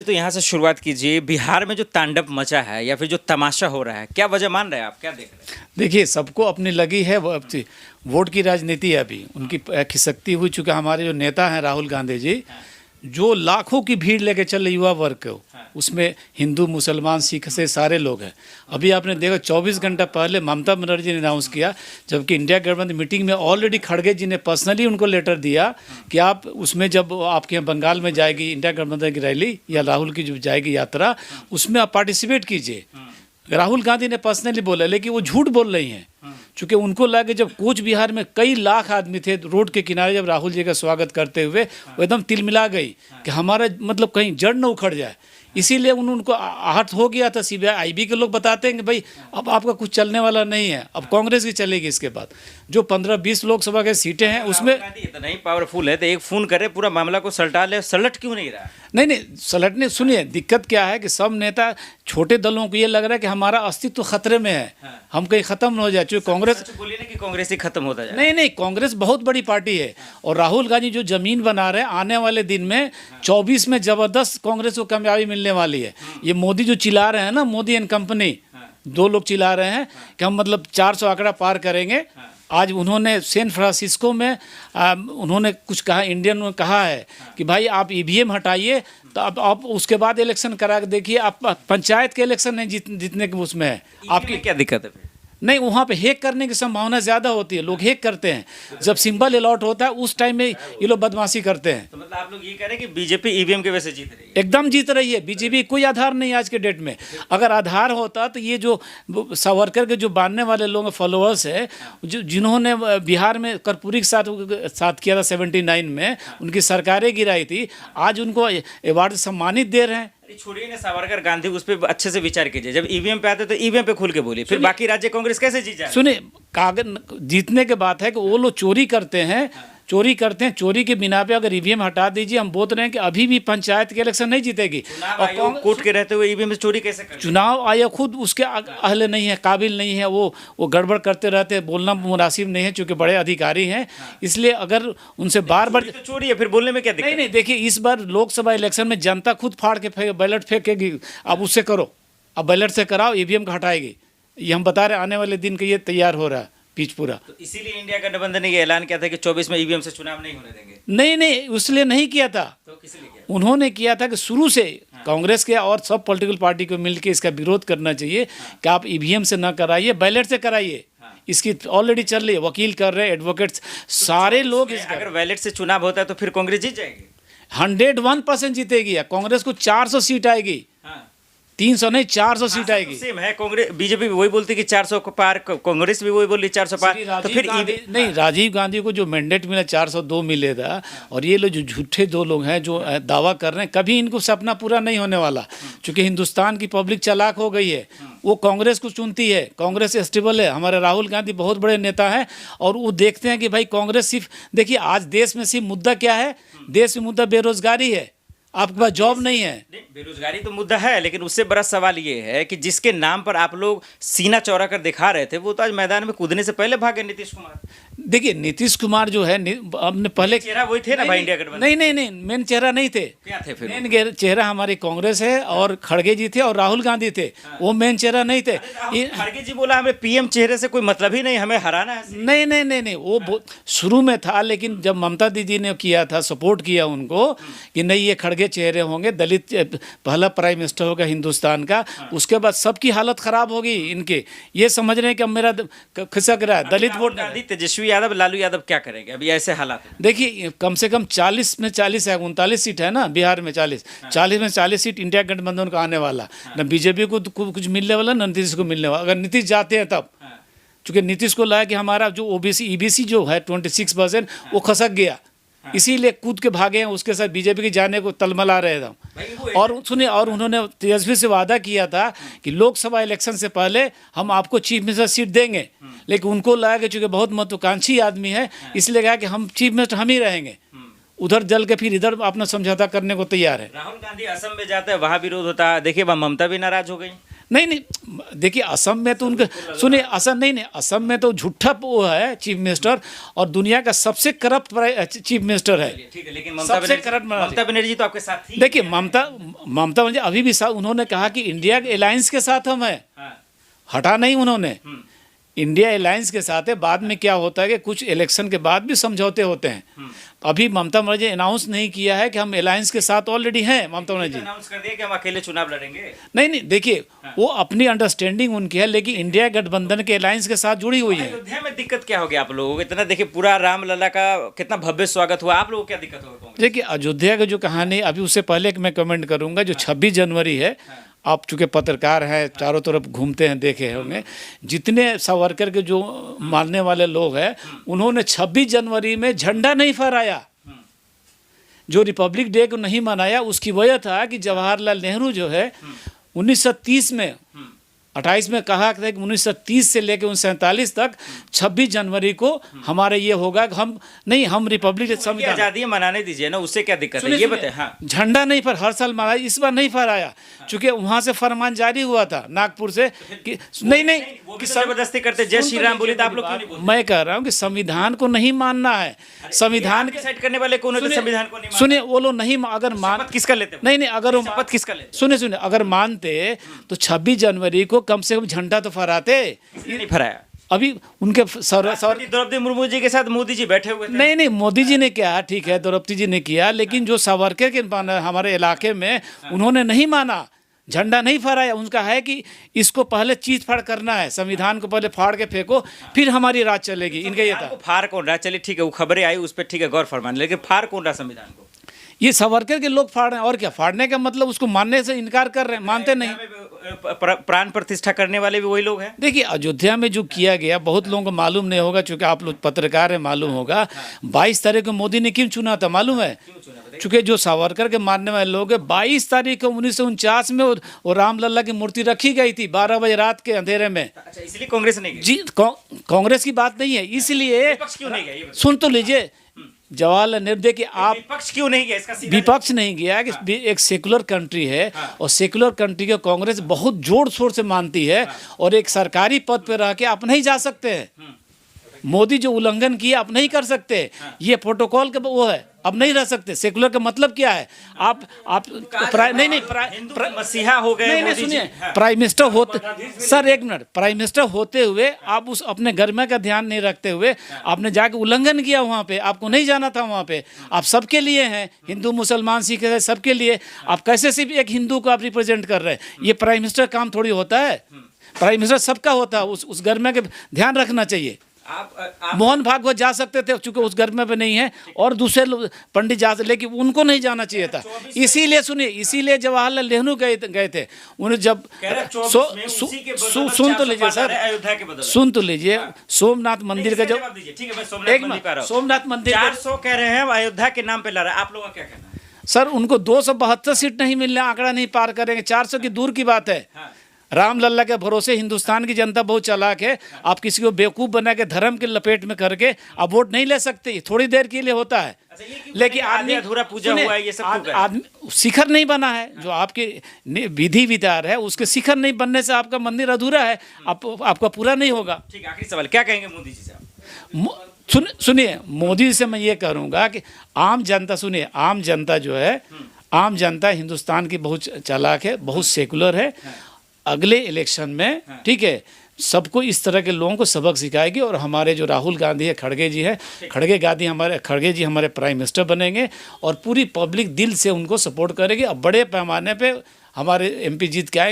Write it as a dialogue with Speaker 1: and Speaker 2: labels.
Speaker 1: तो यहाँ से शुरुआत कीजिए। बिहार में जो तांडव मचा है या फिर जो तमाशा हो रहा है, क्या वजह मान रहे हैं आप, क्या देख रहे हैं?
Speaker 2: देखिए, सबको अपनी लगी है वोट की राजनीति है। अभी उनकी खिसकती हुई, चूँकि हमारे जो नेता हैं राहुल गांधी जी, जो लाखों की भीड़ लेके चले युवा वर्ग को, उसमें हिंदू मुसलमान सिख से सारे लोग हैं। अभी आपने देखा 24 घंटा पहले ममता बनर्जी ने अनाउंस किया, जबकि इंडिया गठबंधन मीटिंग में ऑलरेडी खड़गे जी ने पर्सनली उनको लेटर दिया कि आप उसमें, जब आपके यहाँ बंगाल में जाएगी इंडिया गठबंधन की रैली या राहुल की जो जाएगी यात्रा, उसमें आप पार्टिसिपेट कीजिए। राहुल गांधी ने पर्सनली बोला, लेकिन वो झूठ बोल रही हैं, क्योंकि उनको लगे जब कूच बिहार में कई लाख आदमी थे रोड के किनारे, जब राहुल जी का स्वागत करते हुए, वो एकदम तिलमिला गई कि हमारा मतलब कहीं जड़ न उखड़ जाए। इसीलिए उनको आहत हो गया था। सीबीआई आईबी के लोग बताते हैं कि भाई अब आपका कुछ चलने वाला नहीं है, अब कांग्रेस की चलेगी। इसके बाद जो 15-20 लोकसभा के सीटें हैं उसमें
Speaker 1: इतना ही पावरफुल है तो एक फोन करे पूरा मामला को सलटा ले, सलट क्यों नहीं रहा?
Speaker 2: नहीं, सलटने, सुनिए दिक्कत क्या है कि सब नेता, छोटे दलों को ये लग रहा है कि हमारा अस्तित्व खतरे में है, हम कहीं खत्म न हो जाए। क्योंकि कांग्रेस,
Speaker 1: बोलिए ना कि कांग्रेस ही खत्म होता जाए।
Speaker 2: नहीं, कांग्रेस बहुत बड़ी पार्टी है और राहुल गांधी जो जमीन बना रहे हैं, आने वाले दिन में 24 में जबरदस्त कांग्रेस को कामयाबी मिलने वाली है। ये मोदी जो चिल्ला रहे हैं ना, मोदी एंड कंपनी, दो लोग चिल्ला रहे हैं कि हम मतलब 400 आंकड़ा पार करेंगे। आज उन्होंने सैन फ्रांसिस्को में उन्होंने कुछ कहा, इंडियन में कहा है कि भाई आप ईवीएम हटाइए, तो अब आप उसके बाद इलेक्शन करा के देखिए। आप पंचायत के इलेक्शन नहीं जीतने के उसमें है। आपकी
Speaker 1: क्या दिक्कत है?
Speaker 2: नहीं, वहाँ पे हैक करने की संभावना ज़्यादा होती है, लोग हैक करते हैं। जब सिंबल अलॉट होता है उस टाइम में ये लोग बदमाशी करते हैं।
Speaker 1: तो मतलब आप लोग ये कह रहे हैं कि बीजेपी ईवीएम की वजह से जीत रही है?
Speaker 2: एकदम जीत रही है बीजेपी। कोई आधार नहीं आज के डेट में। अगर आधार होता तो ये जो सावरकर के जो बांधने वाले लोग फॉलोअर्स है, जिन्होंने बिहार में कर्पूरी के साथ किया था 79 में, उनकी सरकारें गिराई थी, आज उनको अवार्ड सम्मानित दे रहे हैं।
Speaker 1: छोड़िए ना सावरकर गांधी, उस पर अच्छे से विचार कीजिए। जब ईवीएम पे आते तो ईवीएम पे खुल के बोलिए, फिर बाकी राज्य कांग्रेस कैसे जीत जाए?
Speaker 2: सुनिए, कागज जीतने के बात है कि वो लोग चोरी करते हैं, चोरी के बिना पे अगर ईवीएम हटा दीजिए, हम बोल रहे हैं कि अभी भी पंचायत के इलेक्शन नहीं जीतेगी।
Speaker 1: और कोर्ट के रहते हुए ईवीएम से चोरी कैसे कर?
Speaker 2: चुनाव आयोग खुद उसके अहल नहीं है, काबिल नहीं है, वो गड़बड़ करते रहते हैं, बोलना मुनासिब नहीं है, चूँकि बड़े अधिकारी हैं। इसलिए अगर उनसे बार बार
Speaker 1: तो चोरी है, फिर बोलने में क्या दिक्कत?
Speaker 2: नहीं, देखिए इस बार लोकसभा इलेक्शन में जनता खुद फाड़ के बैलेट फेंकेगी। अब उससे करो, अब बैलेट से कराओ, ईवीएम का हटाएगी। ये हम बता रहे, आने वाले दिन के ये तैयार हो रहा है पिच पूरा।
Speaker 1: तो इसीलिए इंडिया गठबंधन ने ये ऐलान किया था कि 24 में ईवीएम से चुनाव नहीं होने देंगे।
Speaker 2: नहीं, इसलिए नहीं किया था।
Speaker 1: तो किस लिए किया?
Speaker 2: उन्होंने किया था कि शुरू से कांग्रेस के और सब पॉलिटिकल पार्टी को मिलकर इसका विरोध करना चाहिए कि आप ईवीएम से ना कराइए, बैलेट से कराइए। इसकी ऑलरेडी चल रही है, वकील कर रहे हैं, एडवोकेट्स सारे लोग।
Speaker 1: अगर बैलेट से चुनाव होता है तो फिर कांग्रेस जीत जाएगी,
Speaker 2: 101% जीतेगी। कांग्रेस को 400 सीट आएगी, 300 नहीं 400 सीट आएगी।
Speaker 1: सेम है, कांग्रेस बीजेपी भी वही बोलती कि 400 को पार, कांग्रेस भी वही बोली 400 पार। तो फिर
Speaker 2: नहीं, राजीव गांधी को जो मैंडेट मिला 402 मिलेगा, और ये लोग जो झूठे दो लोग हैं जो दावा कर रहे हैं, कभी इनको सपना पूरा नहीं होने वाला। क्योंकि हिंदुस्तान की पब्लिक चालाक हो गई है, वो कांग्रेस को चुनती है, कांग्रेस स्टेबल है। हमारे राहुल गांधी बहुत बड़े नेता हैं और वो देखते हैं कि भाई कांग्रेस सिर्फ, देखिए आज देश में सिर्फ मुद्दा क्या है, देश में मुद्दा बेरोजगारी है, आपके पास जॉब नहीं है।
Speaker 1: बेरोजगारी तो मुद्दा है, लेकिन उससे बड़ा सवाल ये है कि जिसके नाम पर आप लोग सीना चौड़ा कर दिखा रहे थे, वो तो आज मैदान में कूदने से पहले भागे, नीतीश कुमार।
Speaker 2: देखिए नीतीश कुमार जो है, हमने पहले
Speaker 1: चेहरा वही थे ना भाई इंडिया गठबंधन।
Speaker 2: नहीं, मेन चेहरा नहीं थे।
Speaker 1: क्या थे फिर?
Speaker 2: मेन चेहरा हमारी कांग्रेस है और खड़गे जी थे और राहुल गांधी थे। वो मेन चेहरा नहीं थे।
Speaker 1: खड़गे जी बोला हमें पीएम चेहरे से कोई मतलब ही नहीं, हमें हराना है।
Speaker 2: नहीं, वो शुरू में था, लेकिन जब ममता दीदी ने किया था, सपोर्ट किया उनको कि नहीं ये खड़गे चेहरे होंगे, दलित पहला प्राइम मिनिस्टर होगा हिंदुस्तान का। उसके बाद सबकी हालत खराब होगी इनके, ये समझ रहे हैं कि अब मेरा खिसक रहा है दलित वोट।
Speaker 1: तेजस्वी यादव, लालू यादव क्या करेंगे अभी ऐसे हालात?
Speaker 2: देखिए कम से कम 40 में 40 है, 39 सीट है ना बिहार में, 40 में 40 सीट इंडिया गठबंधन का आने वाला। न बीजेपी को तो कुछ मिलने वाला, न नीतीश को मिलने वाला। अगर नीतीश जाते हैं तब, चूँकि नीतीश को लगा कि हमारा जो ओबीसी ईबीसी जो है 26% वो खसक गया, इसीलिए कूद के भागे हैं। उसके साथ बीजेपी के जाने को तलमला रहे थे। और सुनिए, और उन्होंने तेजस्वी से वादा किया था कि लोकसभा इलेक्शन से पहले हम आपको चीफ मिनिस्टर सीट देंगे, लेकिन उनको लगा कि चूँकि बहुत महत्वाकांक्षी आदमी है, इसलिए कहा कि हम चीफ मिनिस्टर हम ही रहेंगे। उधर जल के फिर इधर अपना समझौता करने को तैयार है।
Speaker 1: राहुल गांधी असम में जाते हैं, वहाँ विरोध होता है। देखिए वहाँ ममता भी नाराज हो गई।
Speaker 2: नहीं नहीं, देखिए असम में तो उनका सुनिए, असम नहीं नहीं, असम में तो झूठा वो है चीफ मिनिस्टर, और दुनिया का सबसे करप्ट चीफ मिनिस्टर है।
Speaker 1: ठीक है, लेकिन
Speaker 2: सबसे करप्ट
Speaker 1: ममता बनर्जी तो आपके साथ थी।
Speaker 2: देखिए ममता बनर्जी अभी भी उन्होंने कहा कि इंडिया के अलायंस के साथ हम हैं, हटा नहीं उन्होंने, इंडिया अलायंस के साथ है। बाद में क्या होता है कि कुछ इलेक्शन के बाद भी समझौते होते हैं। अभी ममता बनर्जी अनाउंस नहीं किया है कि हम अलायंस के साथ ऑलरेडी हैं। ममता बनर्जी
Speaker 1: अनाउंस कर दिया कि हम अकेले चुनाव लड़ेंगे।
Speaker 2: नहीं नहीं, देखिए वो अपनी अंडरस्टैंडिंग उनकी है, लेकिन इंडिया गठबंधन के अलायंस के साथ जुड़ी हुई है।
Speaker 1: अयोध्या में दिक्कत क्या हो गया आप लोगों को? इतना देखिए पूरा रामलला का कितना भव्य स्वागत हुआ, आप लोगों को क्या दिक्कत होगा?
Speaker 2: देखिए अयोध्या की जो कहानी, अभी उससे पहले कि मैं कमेंट करूंगा, जो 26 जनवरी है, आप चूँकि पत्रकार हैं, चारों तरफ घूमते हैं, देखे होंगे जितने सावरकर के जो मानने वाले लोग हैं, उन्होंने 26 जनवरी में झंडा नहीं फहराया। जो रिपब्लिक डे को नहीं मनाया, उसकी वजह था कि जवाहरलाल नेहरू जो है 1930 में 28 में कहा था कि 1930 से लेकर 1947 तक 26 जनवरी को हमारे ये होगा कि हम रिपब्लिक संविधान
Speaker 1: आज़ादी मनाने दीजिए ना, उससे क्या दिक्कत है ये बताएं। हाँ,
Speaker 2: झंडा नहीं पर हर साल मनाया, इस बार नहीं फहराया, चूंकि वहां से फरमान जारी हुआ था नागपुर से कि नहीं
Speaker 1: वो भी जबरदस्ती करते, जय श्री राम बोले तो आप लोग क्यों नहीं बोलते?
Speaker 2: मैं कह रहा हूँ कि संविधान को नहीं मानना है। संविधान
Speaker 1: डिसाइड करने वाले कौन होते? संविधान को नहीं
Speaker 2: सुनिए, वो लोग नहीं, अगर मान
Speaker 1: किसका लेते?
Speaker 2: नहीं नहीं, अगर
Speaker 1: शपथ किसका लेते?
Speaker 2: सुनिए अगर मानते तो 26 जनवरी को कम से कम झंडा तो फहराते।
Speaker 1: नहीं फहराया।
Speaker 2: अभी उनके
Speaker 1: द्रौपदी मुर्मू जी के साथ मोदी जी बैठे हुए थे।
Speaker 2: नहीं नहीं, मोदी जी ने किया, ठीक है, द्रौपदी जी ने किया, लेकिन जो सावरकर के हमारे इलाके में उन्होंने नहीं माना, झंडा नहीं फहराया। उनका है कि इसको पहले चीज फाड़ करना है, संविधान को पहले फाड़ के फेंको, फिर हमारी राज चलेगी। इनका ये था।
Speaker 1: फाड़ कौन रहा? चलिए ठीक है, वो खबरें आई उस पर, ठीक है, गौर फरमाने, लेकिन फाड़ कौन रहा संविधान को?
Speaker 2: ये सावरकर के लोग फाड़ रहे हैं, और क्या? फाड़ने का मतलब उसको मानने से इनकार कर रहे हैं, मानते नहीं।
Speaker 1: प्राण प्रतिष्ठा करने वाले भी वही लोग हैं।
Speaker 2: देखिए अयोध्या में जो किया गया, बहुत लोगों को मालूम नहीं होगा, चूंकि आप लोग पत्रकार हैं, मालूम होगा 22 तारीख को मोदी ने क्यों चुना था, मालूम है? चूंकि जो सावरकर के मानने वाले लोग हैं, 22 तारीख को 1949 में वो रामलला की मूर्ति रखी गई थी 12 बजे रात के अंधेरे में।
Speaker 1: अच्छा, इसलिए कांग्रेस नहीं गई?
Speaker 2: जी, कांग्रेस की बात नहीं है, इसलिए
Speaker 1: क्यों नहीं गई?
Speaker 2: सुन तो लीजिए, जवाहरलाल नेहरू, देखिए आप,
Speaker 1: विपक्ष क्यों नहीं गया? इसका
Speaker 2: विपक्ष नहीं गया कि एक सेकुलर कंट्री है, और सेकुलर कंट्री को कांग्रेस बहुत जोर शोर से मानती है, और एक सरकारी पद पर रह के आप नहीं जा सकते हैं। मोदी जो उल्लंघन किया आप नहीं कर सकते, ये प्रोटोकॉल का वो है, अब नहीं रह सकते। सेकुलर का मतलब क्या है? आप नहीं
Speaker 1: मसीहा हो गए।
Speaker 2: नहीं सुनिए, प्राइम मिनिस्टर होते, सर एक मिनट, प्राइम मिनिस्टर होते हुए आप उस अपने घर में का ध्यान नहीं रखते हुए आपने जाके उल्लंघन किया वहाँ पे, आपको नहीं जाना था वहाँ पे। आप सबके लिए हैं, हिंदू मुसलमान सिख सबके लिए, आप कैसे सिर्फ एक हिंदू को आप रिप्रेजेंट कर रहे हैं? ये प्राइम मिनिस्टर काम थोड़ी होता है, प्राइम मिनिस्टर सबका होता है, उस घर में का ध्यान रखना चाहिए। मोहन भागवत जा सकते थे, चूंकि उस घर में भी नहीं है, और दूसरे पंडित जा सकते, लेकिन उनको नहीं जाना चाहिए था। इसीलिए सुनिए, इसीलिए जवाहरलाल नेहरू गए थे। उन्हें जब सुन तो लीजिए सर, सुन तो लीजिए, सोमनाथ मंदिर का जब सोमनाथ मंदिर
Speaker 1: 400 कह रहे हैं अयोध्या के नाम पे लड़ा, आप लोगों का क्या कहना है?
Speaker 2: सर उनको 272 सीट नहीं मिलने, आंकड़ा नहीं पार करेंगे, 400 की दूर की बात है। रामलला के भरोसे हिंदुस्तान की जनता बहुत चालाक है, आप किसी को बेवकूफ़ बना के धर्म के लपेट में करके आप वोट नहीं ले सकते, थोड़ी देर के लिए होता है। लेकिन आदमी
Speaker 1: अधूरा पूजा हुआ है, ये सब
Speaker 2: आदमी शिखर नहीं बना है, जो आपके विधि विचार है उसके शिखर नहीं बनने से आपका मंदिर अधूरा है, आपका पूरा नहीं होगा।
Speaker 1: ठीक, आखिरी सवाल, क्या कहेंगे मोदी जी से?
Speaker 2: सुनिए, मोदी जी से मैं ये करूँगा कि आम जनता, सुनिए, आम जनता जो है, आम जनता हिंदुस्तान की बहुत चालाक है, बहुत सेकुलर है। अगले इलेक्शन में, ठीक है, सबको इस तरह के लोगों को सबक सिखाएगी, और हमारे जो राहुल गांधी है, खड़गे जी हमारे प्राइम मिनिस्टर बनेंगे, और पूरी पब्लिक दिल से उनको सपोर्ट करेगी, और बड़े पैमाने पे हमारे MP जीत के आएंगे।